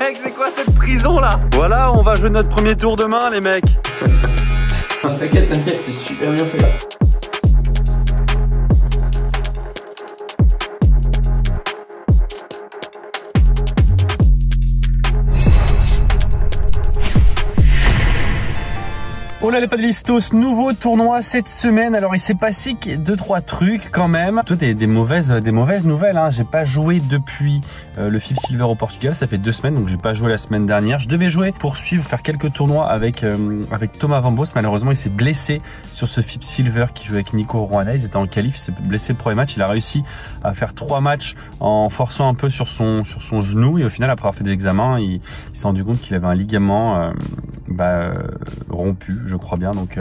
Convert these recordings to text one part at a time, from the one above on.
mecs, c'est quoi cette prison là? Voilà, on va jouer notre premier tour demain les mecs. T'inquiète, t'inquiète, c'est super bien fait là. Oh là les padelistos, nouveau tournoi cette semaine. Alors il s'est passé 2-3 trucs quand même. Toi des mauvaises nouvelles hein. J'ai pas joué depuis le FIP Silver au Portugal, ça fait 2 semaines, donc j'ai pas joué la semaine dernière. Je devais jouer pour faire quelques tournois avec Thomas Van Bos. Malheureusement il s'est blessé sur ce FIP Silver qui joue avec Nico Rwanda. Ils étaient en qualif, il s'est blessé le premier match. Il a réussi à faire 3 matchs en forçant un peu sur son genou, et au final après avoir fait des examens, il s'est rendu compte qu'il avait un ligament rompu, je crois bien. Donc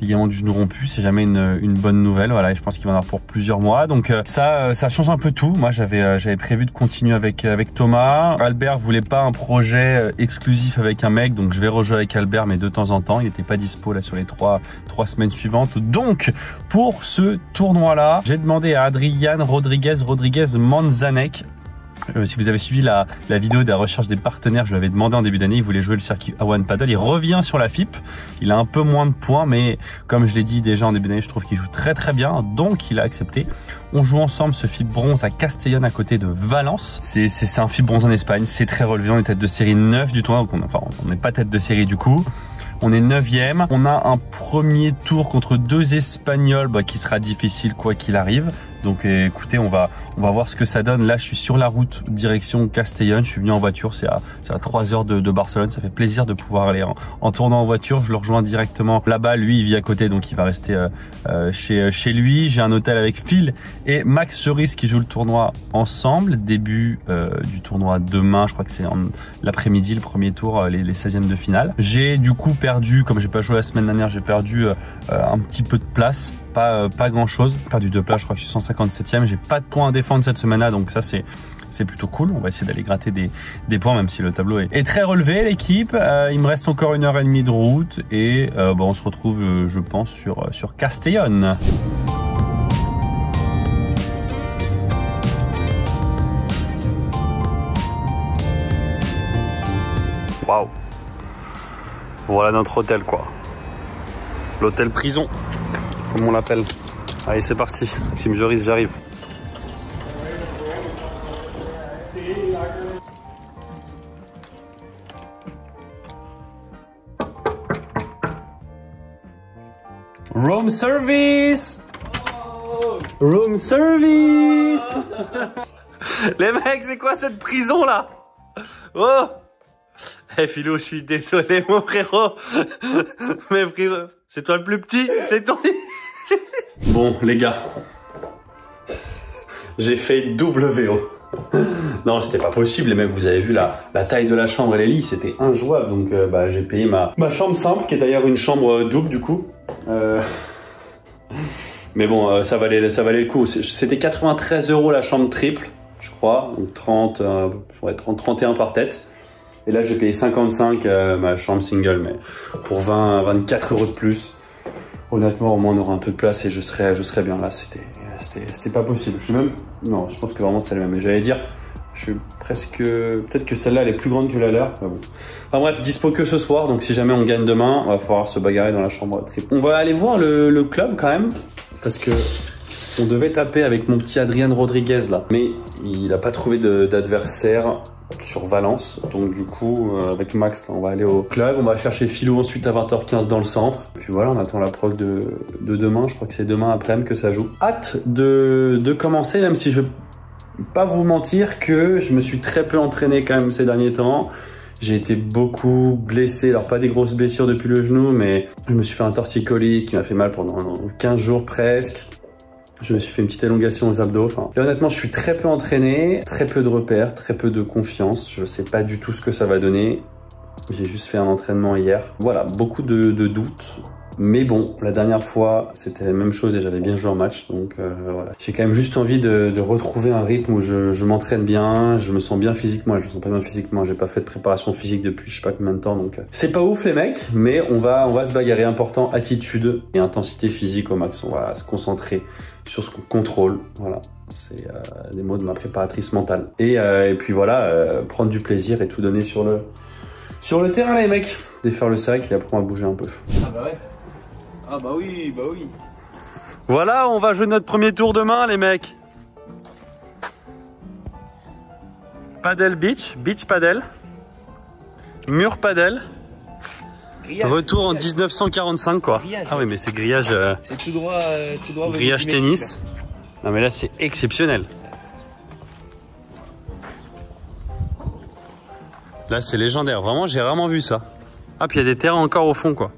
ligament du genou rompu, c'est jamais une bonne nouvelle. Voilà, et je pense qu'il va en avoir pour plusieurs mois. Donc ça change un peu tout. Moi j'avais prévu de continuer avec Thomas. Albert voulait pas un projet exclusif avec un mec, donc je vais rejouer avec Albert, mais de temps en temps. Il n'était pas dispo là sur les 3 semaines suivantes. Donc pour ce tournoi là, j'ai demandé à Adrian Rodriguez Manzanek. Si vous avez suivi la vidéo de la recherche des partenaires, je lui avais demandé en début d'année, il voulait jouer le circuit A1 Paddle. Il revient sur la FIP, il a un peu moins de points, mais comme je l'ai dit déjà en début d'année, je trouve qu'il joue très très bien, donc il a accepté. On joue ensemble ce FIP bronze à Castellón à côté de Valence. C'est un FIP bronze en Espagne, c'est très relevé, on est tête de série 9 du tournoi, donc on n'est pas tête de série du coup. On est 9e, on a un premier tour contre 2 Espagnols qui sera difficile quoi qu'il arrive. Donc écoutez, on va voir ce que ça donne. Là je suis sur la route direction Castellón, je suis venu en voiture, c'est à 3 heures de Barcelone. Ça fait plaisir de pouvoir aller en tournant en voiture. Je le rejoins directement là-bas, lui il vit à côté, donc il va rester chez lui. J'ai un hôtel avec Phil et Max Joris qui joue le tournoi ensemble. Début du tournoi demain, je crois que c'est l'après-midi, le premier tour, les 16e de finale. J'ai du coup perdu, comme j'ai pas joué la semaine dernière, j'ai perdu un petit peu de place, pas grand chose, perdu 2 places, je crois que je suis 157e. J'ai pas de points à défendre cette semaine-là, donc ça c'est plutôt cool. On va essayer d'aller gratter des points, même si le tableau est très relevé, l'équipe. Il me reste encore 1h30 de route et on se retrouve, je pense, sur Castellón. Waouh! Voilà notre hôtel, quoi. L'hôtel prison, comme on l'appelle. Allez, c'est parti. Maxime Joris, j'arrive. Room service! Room service! Les mecs, c'est quoi cette prison là? Oh! Eh Philo, je suis désolé mon frérot. Mais frérot, c'est toi le plus petit, c'est ton... Bon les gars, j'ai fait double VO. Non, c'était pas possible les mecs, vous avez vu la taille de la chambre et les lits, c'était injouable. Donc j'ai payé ma chambre simple, qui est d'ailleurs une chambre double du coup. Mais bon, ça valait le coup. C'était 93 € la chambre triple, je crois, donc 31 par tête. Et là j'ai payé 55 ma chambre single, mais pour 24 € de plus. Honnêtement, au moins on aura un peu de place et je serais bien. Là c'était pas possible. Non, je pense que vraiment c'est le même. J'allais dire, je suis presque, peut-être que celle-là elle est plus grande que la leur. Bon. Enfin bref, dispo que ce soir, donc si jamais on gagne demain, on va falloir se bagarrer dans la chambre triple. On va aller voir le club quand même, parce que on devait taper avec mon petit Adrian Rodriguez là, mais il n'a pas trouvé d'adversaire sur Valence. Donc du coup, avec Max, là, on va aller au club. On va chercher Philo ensuite à 20h15 dans le centre. Et puis voilà, on attend la prog de demain. Je crois que c'est demain après-midi que ça joue. Hâte de commencer, même si je vais pas vous mentir que je me suis très peu entraîné quand même ces derniers temps. J'ai été beaucoup blessé, alors pas des grosses blessures depuis le genou, mais je me suis fait un torticolis qui m'a fait mal pendant 15 jours presque. Je me suis fait une petite élongation aux abdos. Enfin, là, honnêtement, je suis très peu entraîné, très peu de repères, très peu de confiance. Je sais pas du tout ce que ça va donner. J'ai juste fait un entraînement hier. Voilà, beaucoup de doutes. Mais bon, la dernière fois, c'était la même chose et j'avais bien joué en match. Donc voilà. J'ai quand même juste envie de retrouver un rythme où je m'entraîne bien, je me sens bien physiquement. Je me sens pas bien physiquement. J'ai pas fait de préparation physique depuis je sais pas combien de temps. Donc c'est pas ouf les mecs, mais on va se bagarrer. Important, attitude et intensité physique au max. On va se concentrer sur ce qu'on contrôle. Voilà. C'est des mots de ma préparatrice mentale. Et puis voilà, prendre du plaisir et tout donner sur le terrain les mecs. Défaire le sac et après on va bouger un peu. Ah bah ouais. Ah bah oui, bah oui. Voilà, on va jouer notre premier tour demain les mecs. Paddle beach, beach paddle, mur paddle. Grillage, retour grillage. En 1945 quoi. Grillage, ah oui mais c'est grillage. C'est tout droit grillage tennis. Non mais là c'est exceptionnel. Là c'est légendaire, vraiment j'ai rarement vu ça. Ah puis il y a des terrains encore au fond quoi.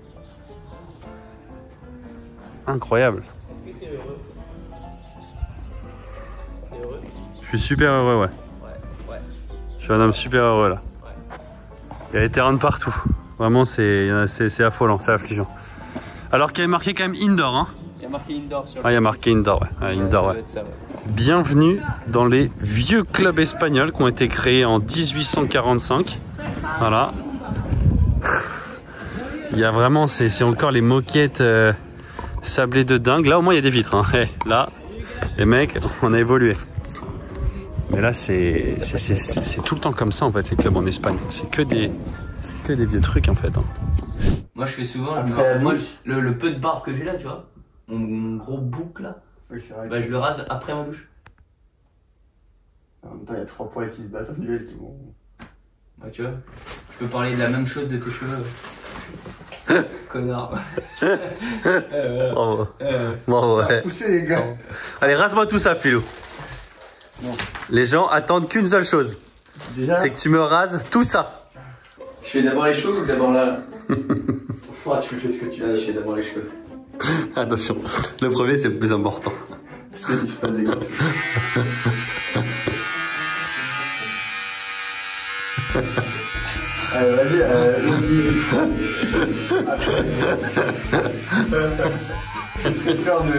Incroyable. Est-ce que t'es heureux? T'es heureux? Je suis super heureux ouais. Ouais. Je suis un homme super heureux là. Ouais. Il y a des terrains de partout. Vraiment c'est affolant, c'est affligeant. Alors qu'il y avait marqué quand même indoor hein. Il y a marqué indoor sur le... Ah il y a marqué indoor ouais. Indoor ouais. Ça, ouais. Bienvenue dans les vieux clubs espagnols qui ont été créés en 1845. Voilà. Il y a vraiment, c'est encore les moquettes sablées de dingue. Là au moins il y a des vitres. Hein. Hey, là, les mecs, on a évolué. Mais là c'est tout le temps comme ça en fait les clubs en Espagne. C'est que des vieux trucs en fait. Hein. Moi je fais souvent, le peu de barbe que j'ai là, tu vois, mon gros bouc là, oui, vrai bah, je le rase après ma douche. En même temps, il y a 3 poils qui se battent en duel qui vont... Ouais, tu vois, je peux parler de la même chose de tes cheveux. Connard. Bon, ouais. Ça a poussé, les gars. Allez, rase-moi tout ça, Philou. Non. Les gens attendent qu'une seule chose. C'est que tu me rases tout ça. Je fais d'abord les cheveux ou d'abord là? Tu fais ce que tu veux. Je fais d'abord les cheveux. Attention, le premier c'est le plus important. Parce que tu fais des gars. Allez, vas-y, j'ai peur de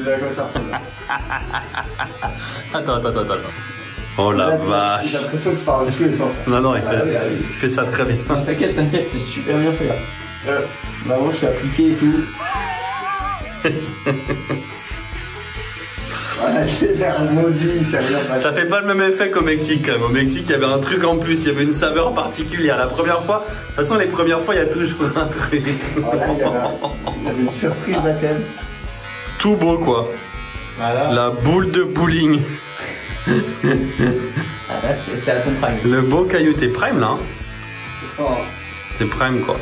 la gosse. Attends. Oh la vache. J'ai l'impression que tu parles de tous les sens. Non, il fait ça très bien. Non, t'inquiète, c'est super bien fait là. Bah moi je suis appliqué et tout. Voilà, j'ai l'air maudit, ça vient pas. Ça fait pas le même effet qu'au Mexique quand même. Au Mexique, il y avait un truc en plus, il y avait une saveur particulière. La première fois, de toute façon, les premières fois, il y a toujours un truc. Voilà, il y avait une surprise là quand même. Tout beau quoi. Voilà. La boule de bowling. Ah là, t'es à ton prime. Le beau caillou, t'es prime là. Hein. Oh. T'es prime quoi.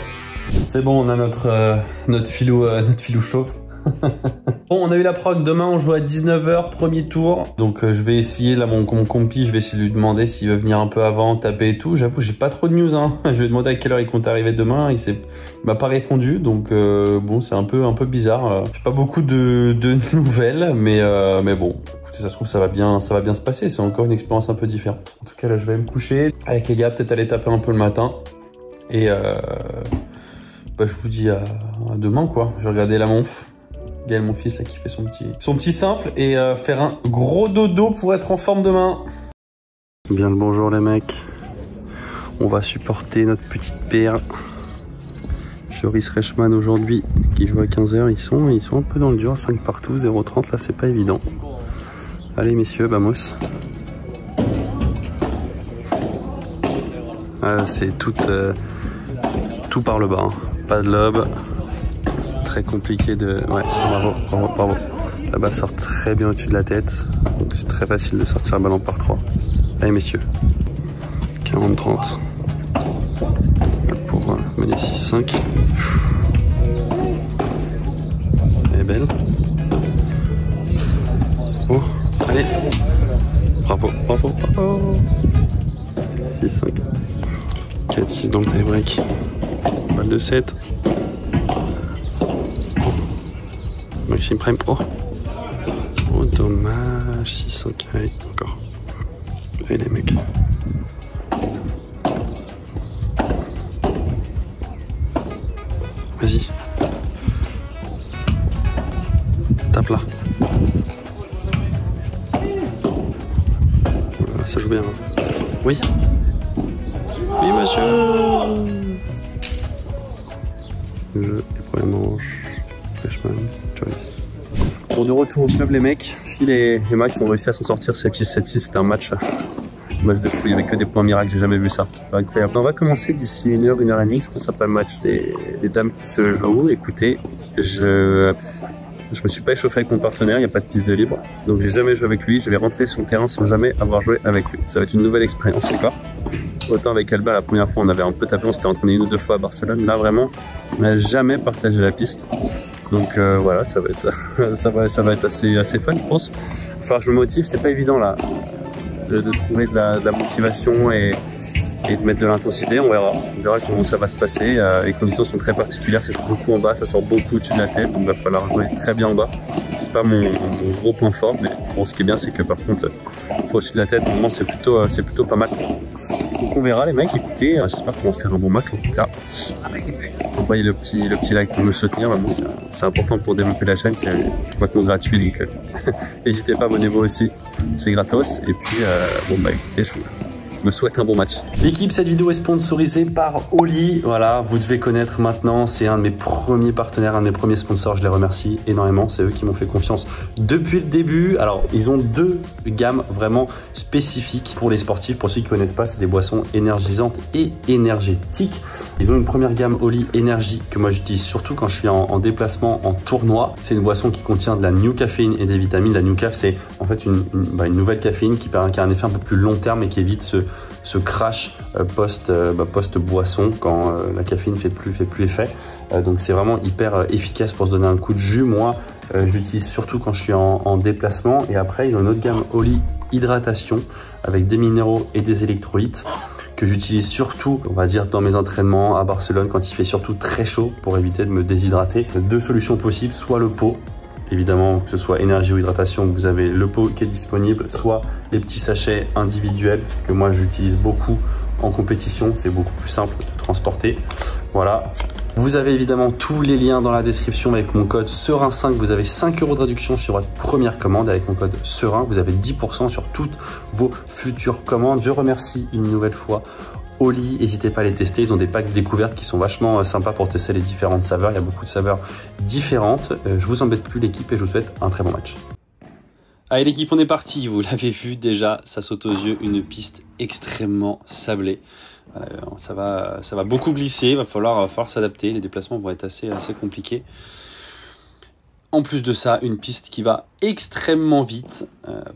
C'est bon, on a notre filou chauve. Bon, on a eu la prog. Demain, on joue à 19 h, premier tour. Donc, je vais essayer, là, mon compi, je vais essayer de lui demander s'il veut venir un peu avant, taper et tout. J'avoue, j'ai pas trop de news, hein. Je lui ai demandé à quelle heure il compte arriver demain. Il m'a pas répondu. Donc, bon, c'est un peu bizarre. J'ai pas beaucoup de nouvelles, mais bon. Écoutez, ça se trouve, ça va bien se passer. C'est encore une expérience un peu différente. En tout cas, là, je vais aller me coucher avec les gars, peut-être aller taper un peu le matin. Et, je vous dis à demain, quoi. Je vais regarder la monf. Gaël, mon fils, là, qui fait son petit simple et faire un gros dodo pour être en forme demain. Bien le bonjour les mecs. On va supporter notre petite paire. Joris Reichmann aujourd'hui qui joue à 15 h. Ils sont un peu dans le dur, 5 partout, 0,30 là, c'est pas évident. Allez messieurs, vamos. C'est tout par le bas, hein. Pas de lob. Très compliqué de... Ouais, bravo. La balle sort très bien au-dessus de la tête. Donc c'est très facile de sortir le ballon par 3. Allez messieurs. 40-30. Pour mener 6-5. Elle est belle. Oh, allez. Bravo. 6-5. 4-6 dans le tie-break. Balle de 7. Maxime Prime. Oh dommage. 6-5. Allez, encore. Allez les mecs. Vas-y. joue bien. Oui. Oui, monsieur. Jeu et première manche. Freshman, choice. Bon, de retour au club, les mecs. Phil et Max ont réussi à s'en sortir 7-6, 7-6. C'était un match de fou. Il n'y avait que des points miracles. J'ai jamais vu ça. C'est incroyable. On va commencer d'ici 1h, 1h30. Je pense après le match des dames qui se jouent. Écoutez, je me suis pas échauffé avec mon partenaire, il n'y a pas de piste de libre. Donc j'ai jamais joué avec lui, je vais rentrer sur le terrain sans jamais avoir joué avec lui. Ça va être une nouvelle expérience encore. Autant avec Alba, la première fois on avait un peu tapé, on s'était entraîné 1 ou 2 fois à Barcelone. Là vraiment, on n'a jamais partagé la piste. Donc voilà, ça va être assez fun je pense. Il va falloir que je me motive, c'est pas évident là de trouver de la motivation et de mettre de l'intensité, on verra comment ça va se passer. Les conditions sont très particulières, c'est beaucoup en bas, ça sort beaucoup au-dessus de la tête, donc il va falloir jouer très bien en bas. C'est pas mon gros point fort, mais bon, ce qui est bien, c'est que par contre, au-dessus de la tête, normalement, c'est plutôt pas mal. Donc on verra les mecs, écoutez, j'espère qu'on va faire un bon match en tout cas. Envoyez le petit like pour me soutenir, vraiment, c'est important pour développer la chaîne, c'est complètement gratuit, donc n'hésitez pas, abonnez-vous aussi, c'est gratos. Et puis, bon bah écoutez, je me souhaite un bon match. L'équipe, cette vidéo est sponsorisée par Oli. Voilà, vous devez connaître maintenant. C'est un de mes premiers partenaires, un de mes premiers sponsors. Je les remercie énormément. C'est eux qui m'ont fait confiance depuis le début. Alors, ils ont 2 gammes vraiment spécifiques pour les sportifs. Pour ceux qui ne connaissent pas, c'est des boissons énergisantes et énergétiques. Ils ont une première gamme Oli Energy que moi j'utilise surtout quand je suis en déplacement, en tournoi. C'est une boisson qui contient de la new caféine et des vitamines. La new caf, c'est en fait une nouvelle caféine qui a un effet un peu plus long terme et qui évite ce crash post-boisson quand la caféine fait plus effet. Donc c'est vraiment hyper efficace pour se donner un coup de jus. Moi, je l'utilise surtout quand je suis en déplacement. Et après, ils ont une autre gamme Oli Hydratation avec des minéraux et des électrolytes que j'utilise surtout, on va dire, dans mes entraînements à Barcelone quand il fait surtout très chaud pour éviter de me déshydrater. 2 solutions possibles, soit le pot, évidemment, que ce soit énergie ou hydratation, vous avez le pot qui est disponible, soit les petits sachets individuels que moi j'utilise beaucoup en compétition, c'est beaucoup plus simple de transporter. Voilà. Vous avez évidemment tous les liens dans la description avec mon code SEREIN5. Vous avez 5 € de réduction sur votre première commande. Avec mon code SEREIN, vous avez 10% sur toutes vos futures commandes. Je remercie une nouvelle fois Oli, n'hésitez pas à les tester, ils ont des packs découvertes qui sont vachement sympas pour tester les différentes saveurs, il y a beaucoup de saveurs différentes. Je vous embête plus l'équipe et je vous souhaite un très bon match. Allez l'équipe, on est parti, vous l'avez vu déjà, ça saute aux yeux, une piste extrêmement sablée. Ça va beaucoup glisser, il va falloir s'adapter, les déplacements vont être assez compliqués. En plus de ça, une piste qui va extrêmement vite,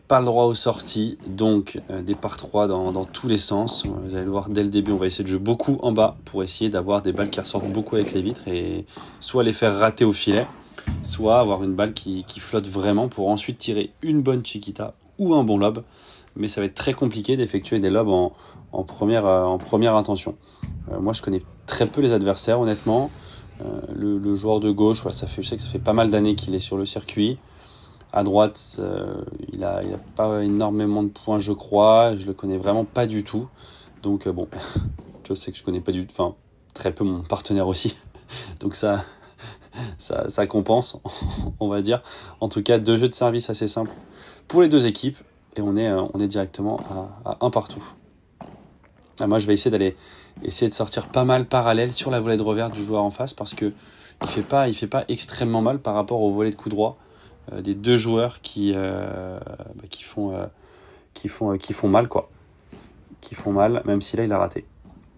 pas le droit aux sorties, donc des par 3 dans tous les sens. Vous allez le voir dès le début, on va essayer de jouer beaucoup en bas pour essayer d'avoir des balles qui ressortent beaucoup avec les vitres et soit les faire rater au filet, soit avoir une balle qui flotte vraiment pour ensuite tirer une bonne chiquita ou un bon lob. Mais ça va être très compliqué d'effectuer des lobs en première intention. Moi, je connais très peu les adversaires, honnêtement. Le joueur de gauche, je sais que ça fait pas mal d'années qu'il est sur le circuit. À droite, il a pas énormément de points, je crois. Je le connais vraiment pas du tout. Donc bon, je sais que je connais pas du tout, enfin très peu mon partenaire aussi. Donc ça compense, on va dire. En tout cas, 2 jeux de service assez simples pour les 2 équipes et on est directement à 1 partout. Moi, je vais essayer de sortir pas mal parallèle sur la volée de revers du joueur en face parce que il fait pas extrêmement mal par rapport au volet de coup droit des 2 joueurs qui font mal quoi, qui font mal, même si là il a raté.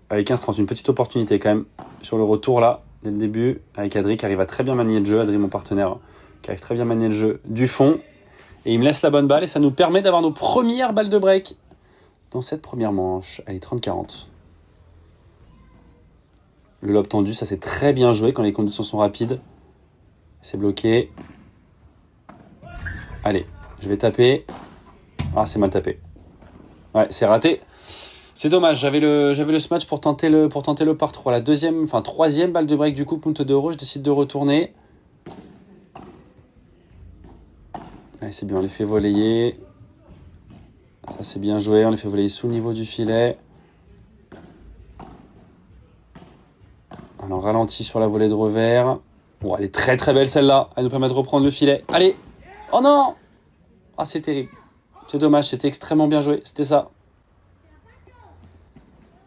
Avec 15-30, une petite opportunité quand même sur le retour là dès le début avec Adri qui arrive à très bien manier le jeu, Adri mon partenaire qui arrive très bien à manier le jeu du fond et il me laisse la bonne balle et ça nous permet d'avoir nos premières balles de break dans cette première manche. Allez, 30-40. Le lob tendu, ça c'est très bien joué quand les conditions sont rapides. C'est bloqué. Allez, je vais taper. Ah, c'est mal tapé. Ouais, c'est raté. C'est dommage, j'avais le smash pour tenter le par 3. La troisième balle de break du coup, punto de euro, je décide de retourner. Allez, c'est bien, on les fait voler. Ça c'est bien joué, on les fait voler sous le niveau du filet. Alors ralenti sur la volée de revers. Bon, elle est très très belle celle-là. Elle nous permet de reprendre le filet. Allez. Oh non. Ah, c'est terrible. C'est dommage, c'était extrêmement bien joué. C'était ça.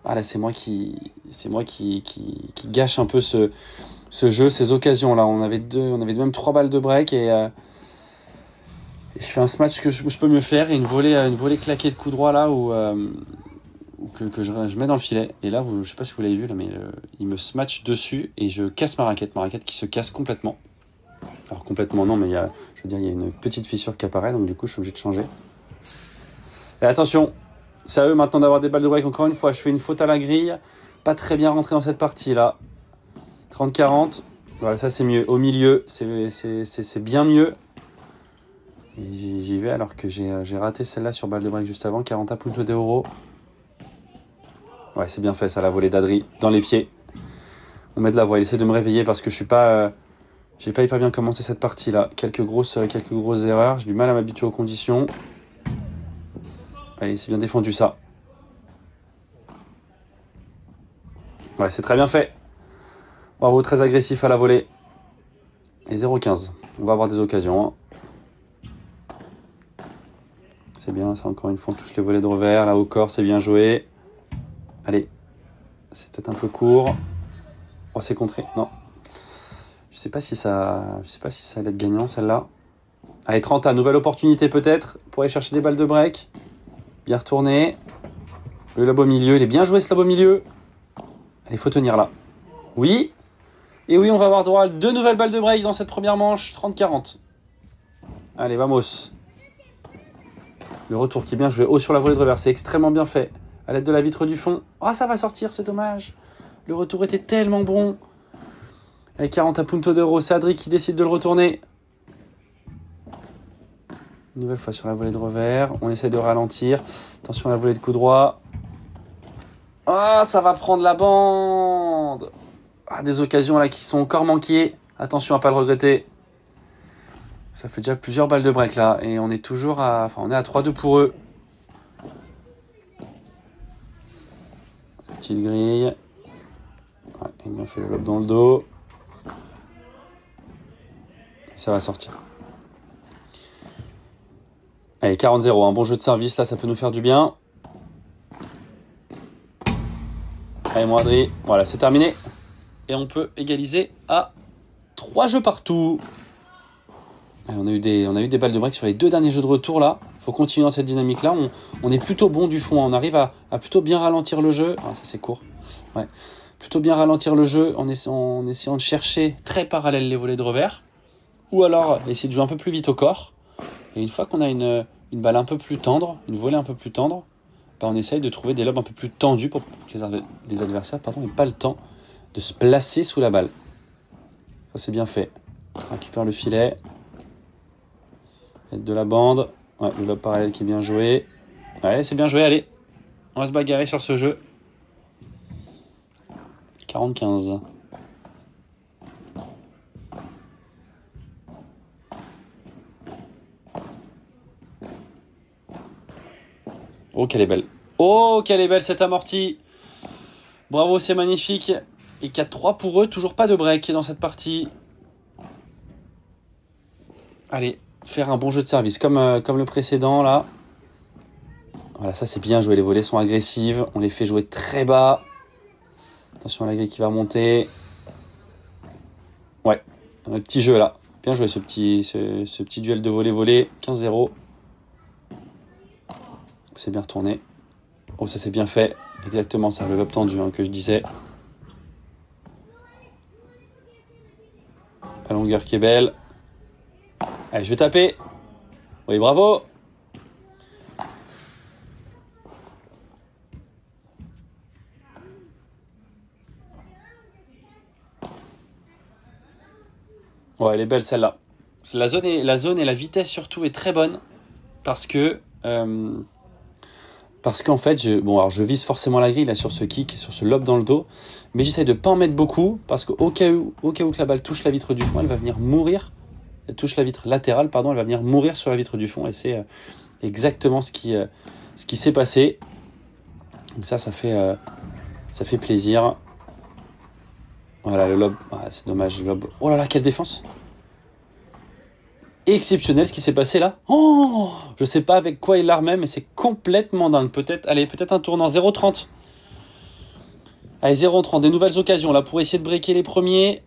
Ah là, c'est moi qui gâche un peu ce jeu, ces occasions-là. On avait même 3 balles de break et je fais un smash que je peux mieux faire et une volée claquée de coup droit là où que je mets dans le filet. Et là, je sais pas si vous l'avez vu, là, mais il me smash dessus et je casse ma raquette qui se casse complètement. Alors complètement non, mais il y a une petite fissure qui apparaît, donc du coup je suis obligé de changer. Et attention, c'est à eux maintenant d'avoir des balles de break. Encore une fois, je fais une faute à la grille, pas très bien rentré dans cette partie là. 30-40, voilà, ça c'est mieux. Au milieu, c'est bien mieux. Et j'y vais alors que j'ai raté celle-là sur balle de break juste avant. 40 puntos de euro. Ouais, c'est bien fait ça, la volée d'Adri dans les pieds. On met de la voix, il essaie de me réveiller parce que je suis pas... j'ai pas hyper bien commencé cette partie-là. Quelques grosses erreurs. J'ai du mal à m'habituer aux conditions. Allez, c'est bien défendu ça. Ouais, c'est très bien fait. Bravo, très agressif à la volée. Et 0,15. On va avoir des occasions. Hein. C'est bien, ça encore une fois, on touche les volées de revers. Là, au corps, c'est bien joué. Allez. C'est peut-être un peu court. Oh, c'est contré. Non. Je sais pas si ça allait être gagnant celle-là. Allez, 30 à nouvelle opportunité peut-être pour aller chercher des balles de break. Bien retourné. Le lob au milieu, il est bien joué ce lob au milieu. Allez, faut tenir là. Oui. Et oui, on va avoir droit à 2 nouvelles balles de break dans cette première manche. 30-40. Allez, vamos. Le retour qui est bien joué. Haut sur la volée de revers, c'est extrêmement bien fait. À l'aide de la vitre du fond. Ah, ça va sortir, c'est dommage. Le retour était tellement bon. Avec 40 puntos d'euros, c'est Adri qui décide de le retourner. Une nouvelle fois sur la volée de revers. On essaie de ralentir. Attention à la volée de coup droit. Ah, ça va prendre la bande. Ah, des occasions là qui sont encore manquées. Attention à ne pas le regretter. Ça fait déjà plusieurs balles de break là. Et on est toujours à... Enfin, on est à 3-2 pour eux. Petite grille. Ouais, il m'a fait le lob dans le dos. Et ça va sortir. Allez, 40-0. Un bon jeu de service là, ça peut nous faire du bien. Allez, mon Adri. Voilà, c'est terminé. Et on peut égaliser à 3 jeux partout. Allez, on a eu des balles de break sur les 2 derniers jeux de retour là. Il faut continuer dans cette dynamique là. On est plutôt bon du fond. On arrive à plutôt bien ralentir le jeu. Ah, ça c'est court. Ouais. Plutôt bien ralentir le jeu en essayant de chercher très parallèle les volées de revers. Ou alors essayer de jouer un peu plus vite au corps. Et une fois qu'on a une balle un peu plus tendre, une volée un peu plus tendre, bah on essaye de trouver des lobes un peu plus tendus pour que les adversaires n'aient pas le temps de se placer sous la balle. Ça c'est bien fait. On récupère le filet. Aide de la bande. Ouais, le lob parallèle qui est bien joué. Ouais, c'est bien joué, allez. On va se bagarrer sur ce jeu. 40-15. Oh, qu'elle est belle. Oh, qu'elle est belle cette amortie. Bravo, c'est magnifique. Et 4-3 pour eux. Toujours pas de break dans cette partie. Allez, faire un bon jeu de service comme le précédent là. Voilà, ça c'est bien joué. Les volées sont agressives. On les fait jouer très bas. Attention à la grille qui va monter. Ouais, un petit jeu là. Bien joué ce petit duel de volée-volée. 15-0. C'est bien retourné. Oh, ça c'est bien fait. Exactement ça, le lob tendu que je disais. La longueur qui est belle. Allez, je vais taper. Oui, bravo. Ouais, elle est belle celle-là. La zone et la vitesse surtout est très bonne parce qu'en fait, je vise forcément la grille là sur ce kick, sur ce lob dans le dos, mais j'essaie de pas en mettre beaucoup parce qu'au cas où que la balle touche la vitre du fond, elle va venir mourir. Elle touche la vitre latérale, pardon, elle va venir mourir sur la vitre du fond et c'est exactement ce qui s'est passé. Donc ça fait plaisir. Voilà le lob, c'est dommage le lob. Oh là là, quelle défense! Exceptionnel ce qui s'est passé là. Oh, je sais pas avec quoi il la remet, mais c'est complètement dingue. Peut-être un tournant 0,30. Allez, 0-30, des nouvelles occasions là pour essayer de breaker les premiers.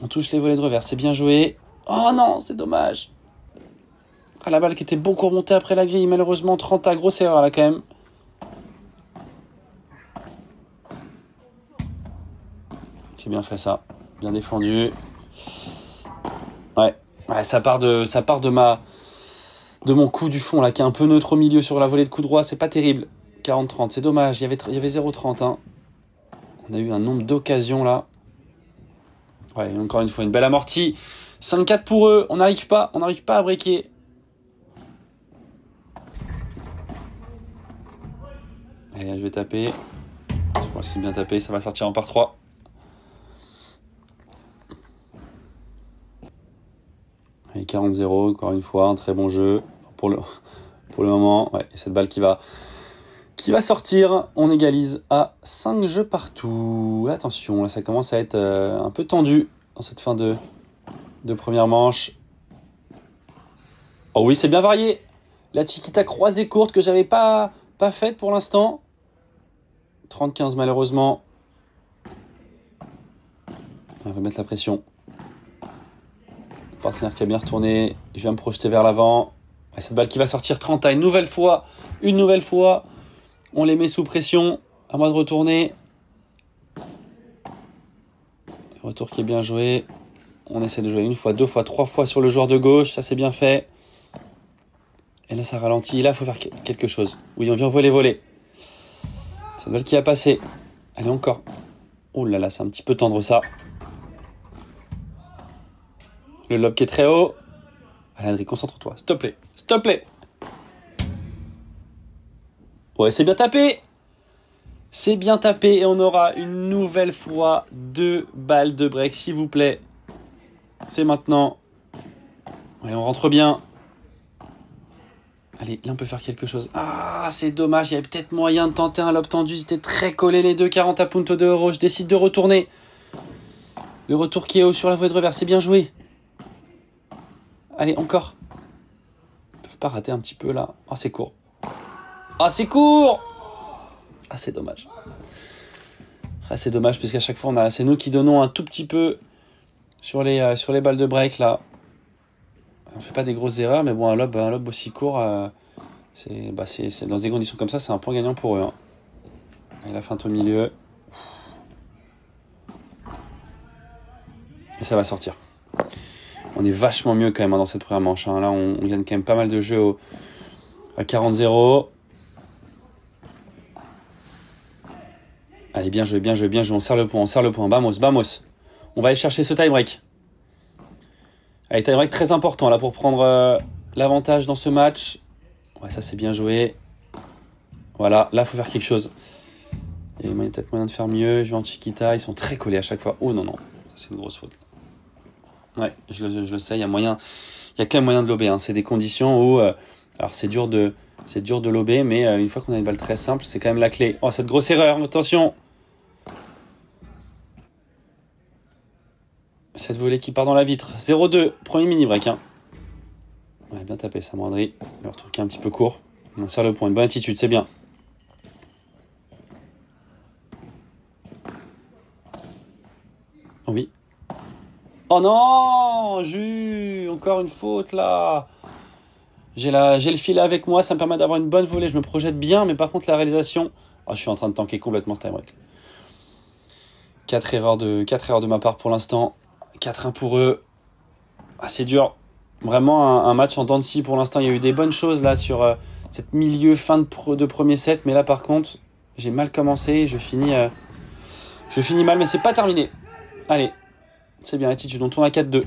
On touche les volets de revers, c'est bien joué. Oh non, c'est dommage. Ah, la balle qui était beaucoup remontée après la grille, malheureusement. 30 à grosse erreur là quand même. C'est bien fait ça, bien défendu. Ouais, ça part de mon coup du fond là qui est un peu neutre au milieu sur la volée de coup droit, c'est pas terrible. 40-30, c'est dommage, il y avait 0-30 hein. On a eu un nombre d'occasions là. Ouais, encore une fois une belle amortie. 5-4 pour eux, on n'arrive pas à breaker. Allez, je vais taper. Je crois que c'est bien tapé, ça va sortir en par 3. Allez, 40-0, encore une fois, un très bon jeu pour le moment. Ouais, et cette balle qui va sortir. On égalise à 5 jeux partout. Attention, là, ça commence à être un peu tendu dans cette fin de première manche. Oh oui, c'est bien varié. La Chiquita croisée courte que j'avais pas faite pour l'instant. 30-15 malheureusement. On va mettre la pression. Partenaire qui a bien retourné, je viens me projeter vers l'avant. Et cette balle qui va sortir 30 à une nouvelle fois. On les met sous pression. À moi de retourner. Retour qui est bien joué. On essaie de jouer une fois, deux fois, trois fois sur le joueur de gauche. Ça c'est bien fait. Et là ça ralentit. Là il faut faire quelque chose. Oui, on vient voler. Cette balle qui a passé. Allez encore. Oh là là, c'est un petit peu tendre ça. Le lob qui est très haut. Allez, Adrien, concentre-toi. S'il te plaît. Ouais, c'est bien tapé. Et on aura une nouvelle fois 2 balles de break, s'il vous plaît. C'est maintenant. Ouais, on rentre bien. Allez, là, on peut faire quelque chose. Ah, c'est dommage. Il y avait peut-être moyen de tenter un lob tendu. Ils étaient très collés, les deux. 40 à punto de euro. Je décide de retourner. Le retour qui est haut sur la volée de revers. C'est bien joué. Allez, encore. Ils peuvent pas rater un petit peu là. Ah, c'est court. Ah, c'est dommage. Ah, c'est dommage parce qu'à chaque fois, c'est nous qui donnons un tout petit peu sur les balles de break là. On fait pas des grosses erreurs, mais bon, un lob aussi court, c'est dans des conditions comme ça, c'est un point gagnant pour eux. Hein. Et la feinte au milieu. Et ça va sortir. On est vachement mieux quand même dans cette première manche. Hein. Là, on gagne quand même pas mal de jeux à 40-0. Allez, bien joué. On serre le point. Vamos. On va aller chercher ce tie-break. Allez, tie-break très important là pour prendre l'avantage dans ce match. Ouais, ça c'est bien joué. Voilà, là, il faut faire quelque chose. Il y a peut-être moyen de faire mieux. Je vais en Chiquita. Ils sont très collés à chaque fois. Oh non. Ça, c'est une grosse faute. Ouais, je le sais, il y a quand même moyen de lober. Hein. C'est des conditions où, alors c'est dur de lober, mais une fois qu'on a une balle très simple, c'est quand même la clé. Oh, cette grosse erreur, attention. Cette volée qui part dans la vitre. 0-2, premier mini break. Hein. Ouais, bien tapé ça, Moindry. Le retour qui est un petit peu court. On serre le point, une bonne attitude, c'est bien. Oh oui. Oh non, encore une faute là. J'ai le filet avec moi, ça me permet d'avoir une bonne volée, je me projette bien, mais par contre la réalisation, je suis en train de tanker complètement ce time break. 4 erreurs de ma part pour l'instant, 4-1 pour eux. Ah, c'est dur, vraiment un match en dents de scie pour l'instant. Il y a eu des bonnes choses là sur cette fin de premier set, mais là par contre, j'ai mal commencé, je finis mal, mais c'est pas terminé. Allez. C'est bien l'attitude, on tourne à 4-2. Il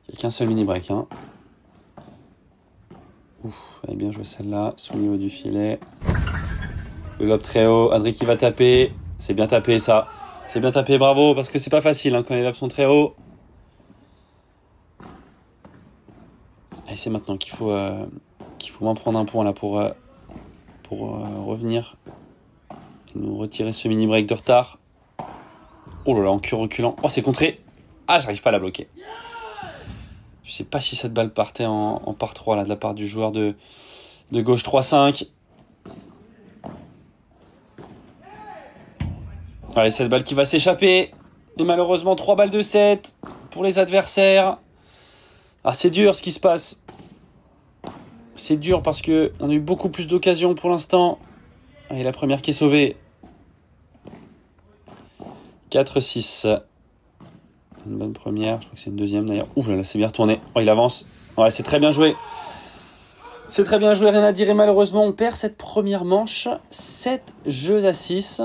n'y a qu'un seul mini-break. Hein. Elle est bien jouée celle-là, sur le niveau du filet. Le lob très haut, Adrien qui va taper. C'est bien tapé ça. C'est bien tapé, bravo, parce que c'est pas facile hein, quand les lobs sont très hauts. Et c'est maintenant qu'il faut m'en prendre un point là pour revenir. Nous retirer ce mini break de retard. Oh là là, en cul reculant. Oh, c'est contré. Ah, j'arrive pas à la bloquer. Je sais pas si cette balle partait en par 3 là, de la part du joueur de gauche 3-5. Allez, cette balle qui va s'échapper. Et malheureusement, 3 balles de 7 pour les adversaires. Ah, c'est dur ce qui se passe. C'est dur parce qu'on a eu beaucoup plus d'occasions pour l'instant. Allez, la première qui est sauvée. 4-6. Une bonne première. Je crois que c'est une deuxième d'ailleurs. Ouh là là, c'est bien retourné. Oh, il avance. Ouais, c'est très bien joué. C'est très bien joué, rien à dire. Et malheureusement, on perd cette première manche. 7 jeux à 6.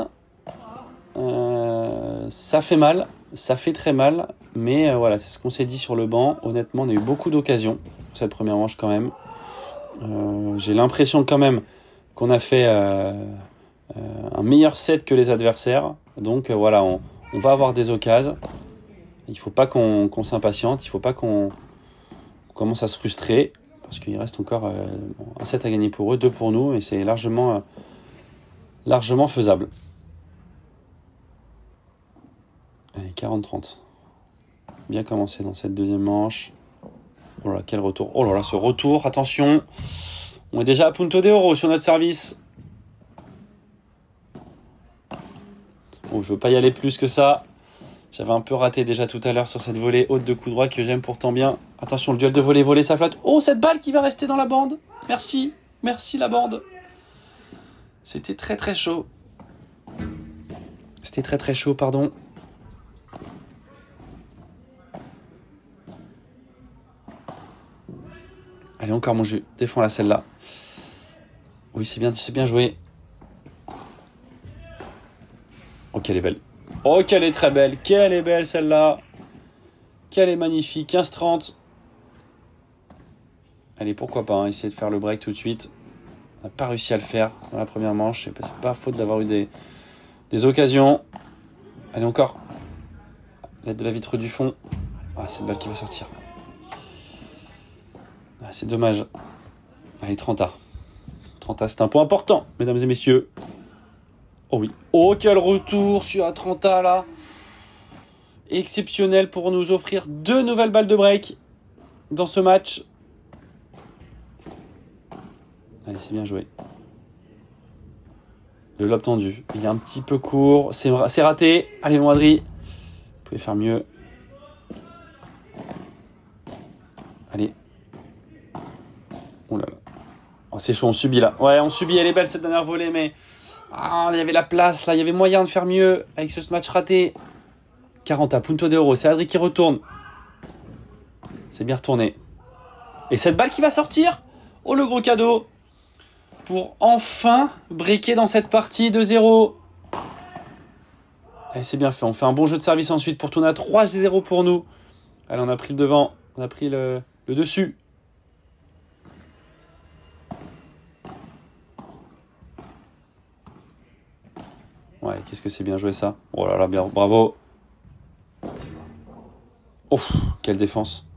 Ça fait mal. Ça fait très mal. Mais voilà, c'est ce qu'on s'est dit sur le banc. Honnêtement, on a eu beaucoup d'occasions pour cette première manche quand même. J'ai l'impression quand même qu'on a fait un meilleur set que les adversaires. Donc voilà, on va avoir des occasions. Il ne faut pas qu'on s'impatiente. Il ne faut pas qu'on commence à se frustrer. Parce qu'il reste encore un set à gagner pour eux, 2 pour nous. Et c'est largement faisable. Allez, 40-30. Bien commencé dans cette deuxième manche. Oh là, quel retour. Oh là là, ce retour, attention. On est déjà à punto de oro sur notre service. Bon, je veux pas y aller plus que ça. J'avais un peu raté déjà tout à l'heure sur cette volée haute de coup droit que j'aime pourtant bien. Attention, le duel de volée, ça flotte. Oh, cette balle qui va rester dans la bande. Merci, merci la bande. C'était très très chaud. C'était très très chaud, pardon. Allez, encore mon jeu. Défends-la celle-là. Oui, c'est bien joué. Oh, qu'elle est belle. Oh, qu'elle est très belle. Qu'elle est belle celle-là. Qu'elle est magnifique. 15-30. Allez, pourquoi pas, hein, essayer de faire le break tout de suite. On n'a pas réussi à le faire dans la première manche. C'est pas faute d'avoir eu des occasions. Allez, encore. L'aide de la vitre du fond. Ah, cette balle qui va sortir. Ah, c'est dommage. Allez, 30A. 30A, c'est un point important, mesdames et messieurs. Oh oui. Oh, quel retour sur la 30A, là. Exceptionnel pour nous offrir 2 nouvelles balles de break dans ce match. Allez, c'est bien joué. Le lob tendu. Il est un petit peu court. C'est raté. Allez, mon Adri. Vous pouvez faire mieux. Allez. Oh là là. Oh, c'est chaud, on subit là. Ouais, on subit. Elle est belle cette dernière volée, mais... Ah, il y avait la place là. Il y avait moyen de faire mieux avec ce match raté. 40 à punto de oro. C'est Adri qui retourne. C'est bien retourné. Et cette balle qui va sortir. Oh, le gros cadeau. Pour enfin breaker dans cette partie de 0. Allez, c'est bien fait. On fait un bon jeu de service ensuite pour tourner à 3-0 pour nous. Allez, on a pris le devant. On a pris le dessus. Ouais, qu'est-ce que c'est bien joué ça. Oh là là, bien, bravo. Ouf, quelle défense.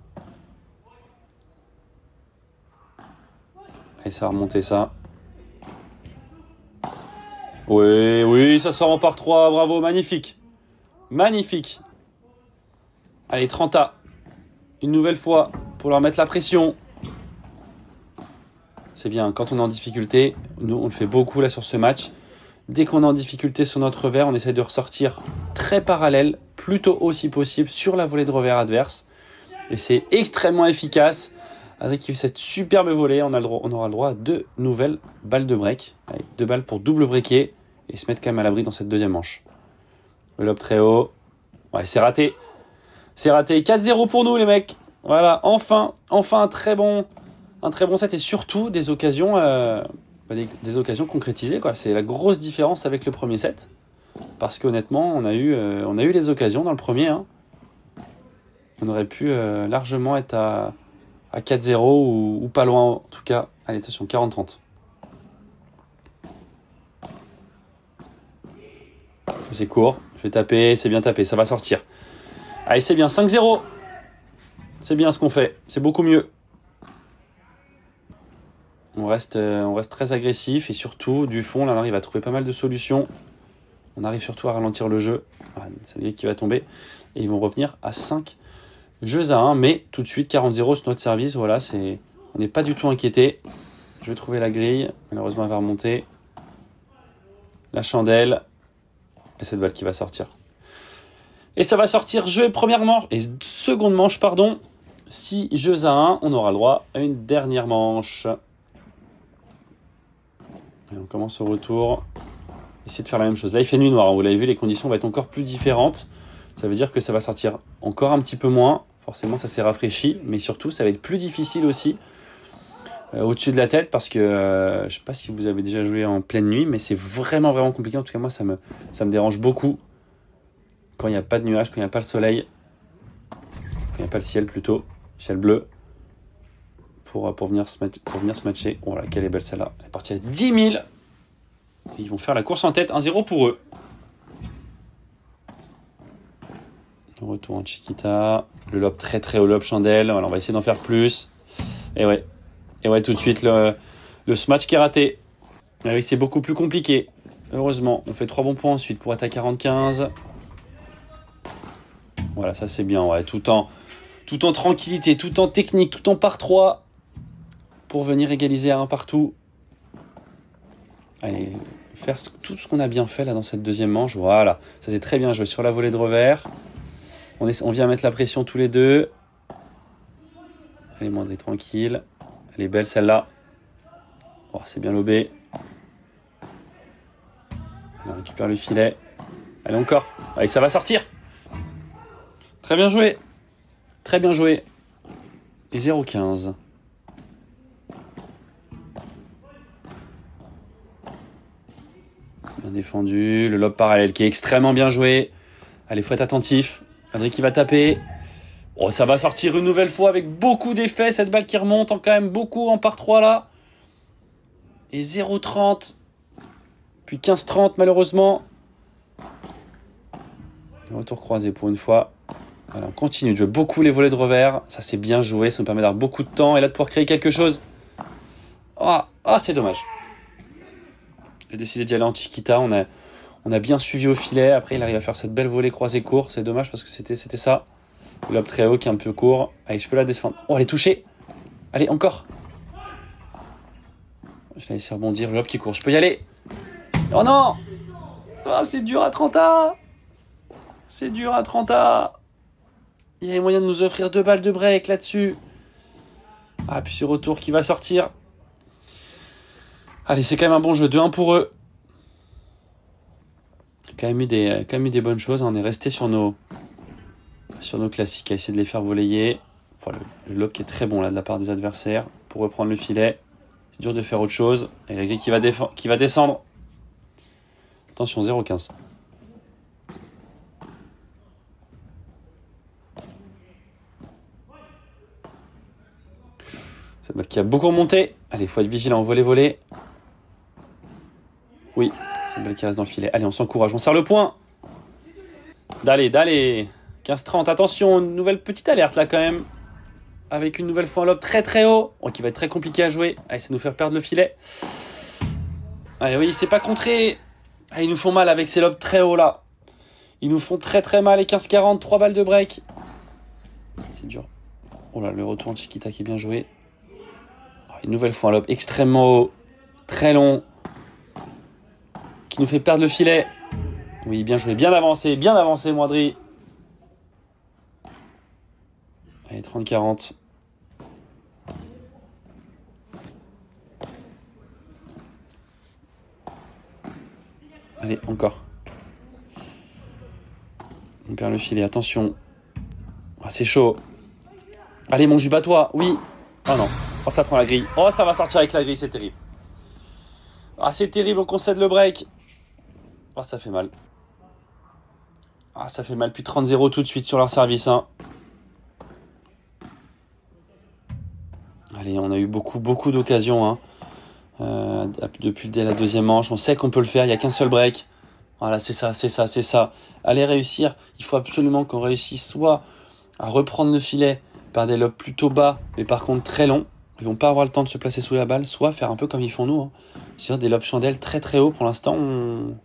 Allez, ça va remonter ça. Oui, ça sort en par 3, bravo, magnifique. Magnifique. Allez, 30A. Une nouvelle fois, pour leur mettre la pression. C'est bien, quand on est en difficulté, nous on le fait beaucoup là sur ce match. Dès qu'on est en difficulté sur notre revers, on essaie de ressortir très parallèle, plutôt haut si possible, sur la volée de revers adverse. Et c'est extrêmement efficace. Avec cette superbe volée, on aura le droit à 2 nouvelles balles de break. Allez, 2 balles pour double breaker et se mettre quand même à l'abri dans cette deuxième manche. Le lob très haut. Ouais, c'est raté. C'est raté. 4-0 pour nous les mecs. Voilà, enfin un très bon set et surtout des occasions... des occasions concrétisées, quoi. C'est la grosse différence avec le premier set. Parce qu'honnêtement, on a eu les occasions dans le premier. Hein. On aurait pu largement être à 4-0 ou pas loin en tout cas. Allez, attention, 40-30. C'est court. Je vais taper, c'est bien tapé, ça va sortir. Allez, c'est bien, 5-0. C'est bien ce qu'on fait. C'est beaucoup mieux. On reste très agressif et surtout, du fond, là, on arrive à trouver pas mal de solutions. On arrive surtout à ralentir le jeu. Ah, c'est lui qui va tomber. Et ils vont revenir à 5 jeux à 1. Mais tout de suite, 40-0 sur notre service. Voilà, on n'est pas du tout inquiété. Je vais trouver la grille. Malheureusement, elle va remonter. La chandelle. Et cette balle qui va sortir. Et ça va sortir jeu première manche. Et seconde manche, pardon. 6 jeux à 1. On aura le droit à une dernière manche. Et on commence au retour. Essayez de faire la même chose. Là, il fait nuit noire. Vous l'avez vu, les conditions vont être encore plus différentes. Ça veut dire que ça va sortir encore un petit peu moins. Forcément, ça s'est rafraîchi. Mais surtout, ça va être plus difficile aussi au-dessus de la tête. Parce que je ne sais pas si vous avez déjà joué en pleine nuit. Mais c'est vraiment, vraiment compliqué. En tout cas, moi, ça me dérange beaucoup. Quand il n'y a pas de nuages, quand il n'y a pas le soleil. Quand il n'y a pas le ciel plutôt. Ciel bleu. Pour venir se matcher. Oh là, quelle est belle celle-là. Elle est partie à 10 000. Et ils vont faire la course en tête. 1-0 pour eux. Retour en Chiquita. Le lob très très haut lob chandelle. Voilà, on va essayer d'en faire plus. Et ouais, tout de suite le smash qui est raté. Et oui, c'est beaucoup plus compliqué. Heureusement, on fait 3 bons points ensuite pour être à 45. Voilà, ça c'est bien. Ouais, tout en tranquillité, tout en technique, tout en par 3 pour venir égaliser à 1 partout. Allez, faire tout ce qu'on a bien fait là dans cette deuxième manche. Voilà, ça c'est très bien joué sur la volée de revers. On vient mettre la pression tous les deux. Allez, Moindry, tranquille. Elle est belle celle-là. Oh, c'est bien lobé. On récupère le filet. Allez, encore. Allez, ça va sortir. Très bien joué. Très bien joué. Et 0-15. Bien défendu. Le lob parallèle qui est extrêmement bien joué. Allez, faut être attentif. Adrien qui va taper. Oh, ça va sortir une nouvelle fois avec beaucoup d'effets. Cette balle qui remonte quand même beaucoup en par 3 là. Et 0-30. Puis 15-30 malheureusement. Le retour croisé pour une fois. Voilà, on continue de jouer beaucoup les volets de revers. Ça c'est bien joué. Ça me permet d'avoir beaucoup de temps. Et là de pouvoir créer quelque chose. Ah, c'est dommage. J'ai décidé d'y aller en Chiquita. On a bien suivi au filet. Après, il arrive à faire cette belle volée croisée court. C'est dommage parce que c'était ça. Le lob très haut qui est un peu court. Allez, je peux la descendre. Oh, elle est touchée. Allez, encore. Je vais laisser rebondir. Le lob qui court. Je peux y aller. Oh non. Oh, c'est dur à 30A. C'est dur à 30A. Il y a moyen de nous offrir 2 balles de break là-dessus. Ah, puis ce retour qui va sortir. Allez, c'est quand même un bon jeu. 2-1 pour eux. Quand même eu des bonnes choses. On est resté sur nos classiques à essayer de les faire voler. Le lob qui est très bon là de la part des adversaires pour reprendre le filet. C'est dur de faire autre chose. Et la grille qui va descendre. Attention, 0-15. Cette balle qui a beaucoup remonté. Allez, il faut être vigilant, voler. Oui, c'est une balle qui reste dans le filet. Allez, on s'encourage, on serre le point. D'aller. 15-30, attention, une nouvelle petite alerte là quand même. Avec une nouvelle fois un lob très très haut. Oh, qui va être très compliqué à jouer. Allez, ça nous faire perdre le filet. Allez, oui, c'est pas contré. Ah, ils nous font mal avec ces lobs très hauts là. Ils nous font très très mal. Et 15-40, 3 balles de break. C'est dur. Oh là, le retour en Chiquita qui est bien joué. Oh, une nouvelle fois un lob extrêmement haut. Très long. Qui nous fait perdre le filet. Oui, bien joué. Bien avancé, Moindry. Allez, 30-40. Allez, encore. On perd le filet, attention. Ah, c'est chaud. Allez, mon jus, bats-toi. Oui. Oh non. Oh, ça prend la grille. Oh, ça va sortir avec la grille, c'est terrible. Ah, c'est terrible, on concède le break. Oh, ça fait mal. Ah, ça fait mal. Puis 30-0 tout de suite sur leur service. Hein. Allez, on a eu beaucoup d'occasions. Hein. Depuis la deuxième manche. On sait qu'on peut le faire. Il n'y a qu'un seul break. Voilà, c'est ça. Allez réussir. Il faut absolument qu'on réussisse soit à reprendre le filet par des lobes plutôt bas, mais par contre très longs. Ils vont pas avoir le temps de se placer sous la balle. Soit faire un peu comme ils font nous. Hein. C'est-à-dire des lobes chandelles très très hauts. Pour l'instant, on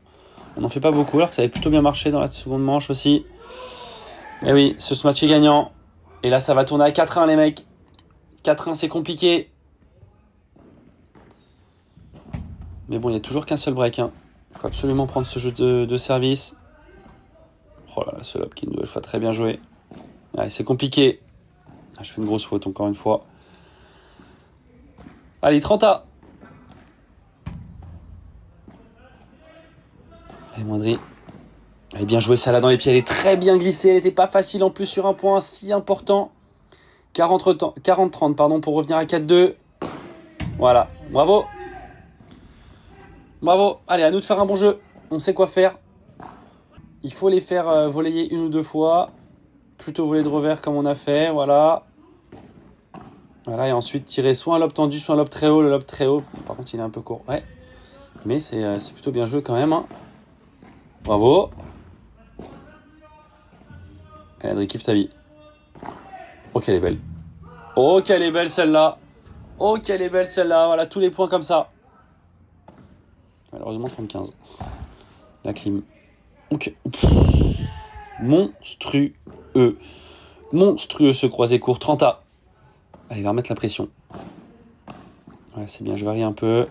n'en fait pas beaucoup. Alors que ça avait plutôt bien marché dans la seconde manche aussi. Et oui, ce match est gagnant. Et là, ça va tourner à 4-1 les mecs. 4-1, c'est compliqué. Mais bon, il n'y a toujours qu'un seul break. Hein. Il faut absolument prendre ce jeu de service. Oh là là, ce lob qui est une nouvelle fois très bien joué. Ouais, c'est compliqué. Ah, je fais une grosse faute encore une fois. Allez, 30A. Allez, Moindry. Elle est bien jouée, ça là dans les pieds. Elle est très bien glissée. Elle n'était pas facile en plus sur un point si important. 40-30, pardon, pour revenir à 4-2. Voilà. Bravo. Bravo. Allez, à nous de faire un bon jeu. On sait quoi faire. Il faut les faire voler une ou deux fois. Plutôt voler de revers comme on a fait. Voilà. Voilà, et ensuite tirer soit un lob tendu, soit un lob très haut. Le lob très haut, par contre, il est un peu court. Ouais. Mais c'est plutôt bien joué quand même. Hein. Bravo. Allez, Adri, kiffe ta vie. Oh, qu'elle est belle. Oh, qu'elle est belle celle-là. Oh, qu'elle est belle celle-là. Voilà, tous les points comme ça. Malheureusement, 35. La clim. Ok. Monstrueux. Monstrueux ce croisé court. 30A. Allez, il va remettre la pression. Voilà, c'est bien. Je varie un peu.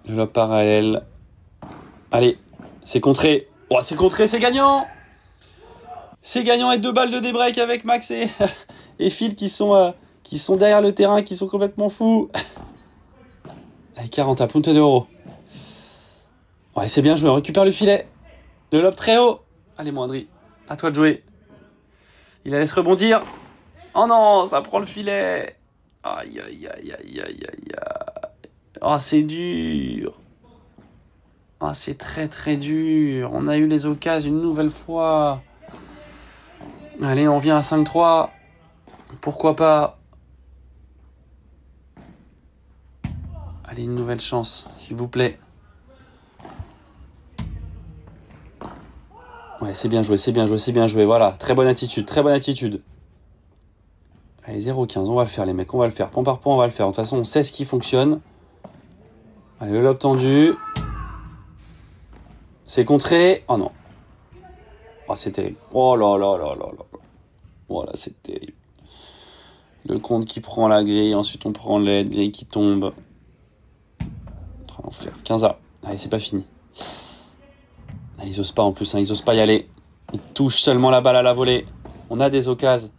Le lob parallèle. Allez, c'est contré. Oh, c'est contré, c'est gagnant. C'est gagnant et 2 balles de débreak avec Max et Phil qui sont derrière le terrain, qui sont complètement fous. Allez, 40 à punta de oro. Ouais, c'est bien joué, on récupère le filet. Le lob très haut. Allez, Moindry, à toi de jouer. Il la laisse rebondir. Oh non, ça prend le filet. Aïe, aïe, aïe, aïe, aïe, aïe. Oh, c'est dur. Ah, c'est très, très dur. On a eu les occasions une nouvelle fois. Allez, on vient à 5-3. Pourquoi pas? Allez, une nouvelle chance, s'il vous plaît. Ouais, c'est bien joué, c'est bien joué, c'est bien joué. Voilà, très bonne attitude, très bonne attitude. Allez, 0-15, on va le faire les mecs, on va le faire. Point par point, on va le faire. De toute façon, on sait ce qui fonctionne. Allez, le lob tendu. C'est contré. Oh non. Oh, c'est terrible. Oh là là là là là. Voilà, c'est terrible. Le compte qui prend la grille, ensuite on prend l'aide, grille qui tombe. L'enfer. 15A. Allez, c'est pas fini. Ah, ils osent pas en plus, hein, ils osent pas y aller. Ils touchent seulement la balle à la volée. On a des occasions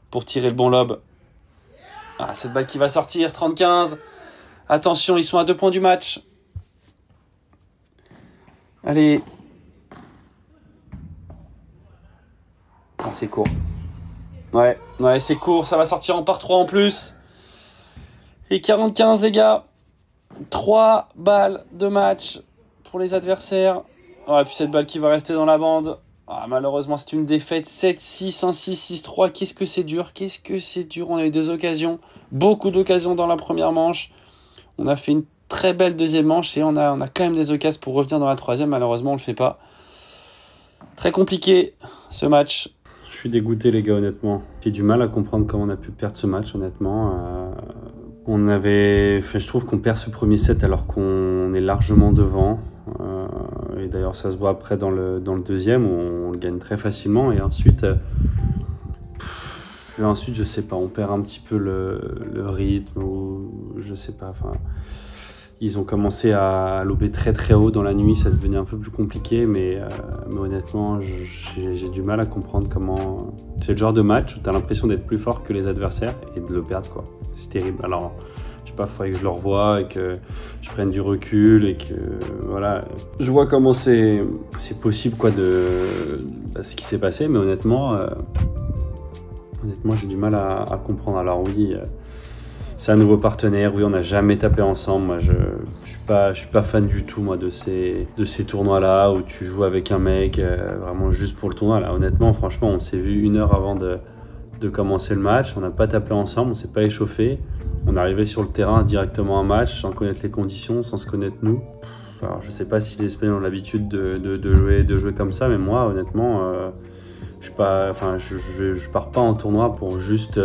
pour tirer le bon lob. Ah, cette balle qui va sortir, 30-15. Attention, ils sont à 2 points du match. Allez. Ah, c'est court. Ouais, c'est court, ça va sortir en par 3 en plus. Et 40-15 les gars. 3 balles de match pour les adversaires. Ouais, puis cette balle qui va rester dans la bande. Ah, malheureusement, c'est une défaite. 7-6, 1-6, 6-3. Qu'est-ce que c'est dur. Qu'est-ce que c'est dur. On a eu 2 occasions. Beaucoup d'occasions dans la première manche. On a fait une très belle deuxième manche et on a quand même des occasions pour revenir dans la troisième. Malheureusement, on le fait pas. Très compliqué, ce match. Je suis dégoûté, les gars, honnêtement. J'ai du mal à comprendre comment on a pu perdre ce match, honnêtement. Je trouve qu'on perd ce premier set alors qu'on est largement devant. Et d'ailleurs, ça se voit après dans le deuxième où on le gagne très facilement. Et ensuite, je sais pas, on perd un petit peu le rythme ou je sais pas. Enfin, ils ont commencé à lober très très haut dans la nuit, ça devenait un peu plus compliqué, mais honnêtement, j'ai du mal à comprendre comment. C'est le genre de match où tu as l'impression d'être plus fort que les adversaires et de le perdre, quoi. C'est terrible. Alors, je sais pas, il faudrait que je le revoie et que je prenne du recul et que voilà, je vois comment c'est possible, quoi, ce qui s'est passé, mais honnêtement, j'ai du mal à comprendre. Alors oui. C'est un nouveau partenaire, oui, on n'a jamais tapé ensemble. Moi, je suis pas fan du tout, moi, de ces tournois-là où tu joues avec un mec vraiment juste pour le tournoi. Là, honnêtement, franchement, on s'est vu 1 heure avant de commencer le match. On n'a pas tapé ensemble, on s'est pas échauffé. On est arrivé sur le terrain directement en match, sans connaître les conditions, sans se connaître nous. Alors, je sais pas si les Espagnols ont l'habitude de jouer comme ça, mais moi, honnêtement, je pars pas en tournoi pour juste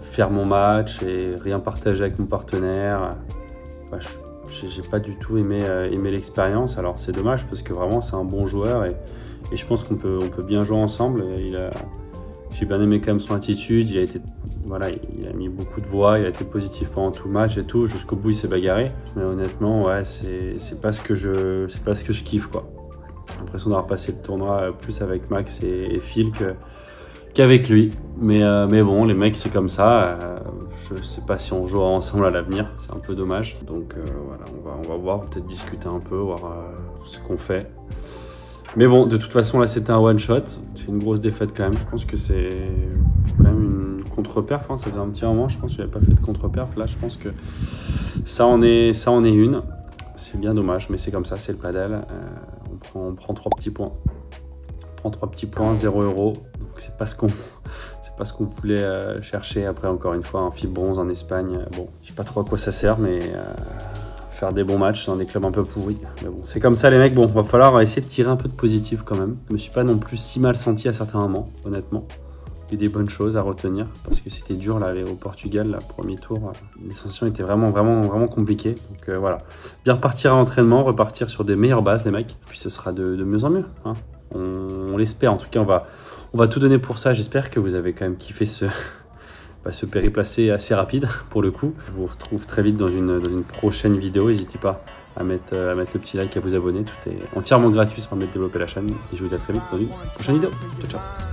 faire mon match et rien partager avec mon partenaire. Enfin, j'ai pas du tout aimé l'expérience. Alors c'est dommage parce que vraiment c'est un bon joueur et je pense qu'on peut bien jouer ensemble. J'ai bien aimé quand même son attitude. Il a mis beaucoup de voix. Il a été positif pendant tout le match et tout. Jusqu'au bout il s'est bagarré. Mais honnêtement, ouais, c'est pas ce que je kiffe, quoi. J'ai l'impression d'avoir passé le tournoi plus avec Max et Phil qu'avec lui. Mais bon, les mecs, c'est comme ça. Je sais pas si on jouera ensemble à l'avenir. C'est un peu dommage. Donc voilà, on va voir, peut-être discuter un peu, voir ce qu'on fait. Mais bon, de toute façon, là, c'était un one-shot. C'est une grosse défaite quand même. Je pense que c'est quand même une contre-perf. Hein. Ça faisait un petit moment, je pense que j'avais pas fait de contre-perf. Là, je pense que ça en est une. C'est bien dommage, mais c'est comme ça, c'est le padel. On prend 3 petits points. On prend 3 petits points, 0 €. Donc c'est pas ce qu'on voulait chercher. Après, encore une fois, un FIB bronze en Espagne. Bon, je sais pas trop à quoi ça sert, mais faire des bons matchs dans des clubs un peu pourris. Mais bon, c'est comme ça les mecs. Bon, va falloir essayer de tirer un peu de positif quand même. Je me suis pas non plus si mal senti à certains moments, honnêtement. Il y a des bonnes choses à retenir parce que c'était dur là, aller au Portugal, le premier tour. Les sensations étaient vraiment compliquées. Donc voilà, bien repartir à l'entraînement, repartir sur des meilleures bases les mecs. Puis ce sera de mieux en mieux. Hein. On l'espère. En tout cas, on va tout donner pour ça. J'espère que vous avez quand même kiffé ce périple assez rapide pour le coup. Je vous retrouve très vite dans une prochaine vidéo. N'hésitez pas à mettre le petit like, à vous abonner. Tout est entièrement gratuit, ça permet de développer la chaîne. Et je vous dis à très vite dans une prochaine vidéo. Ciao, ciao.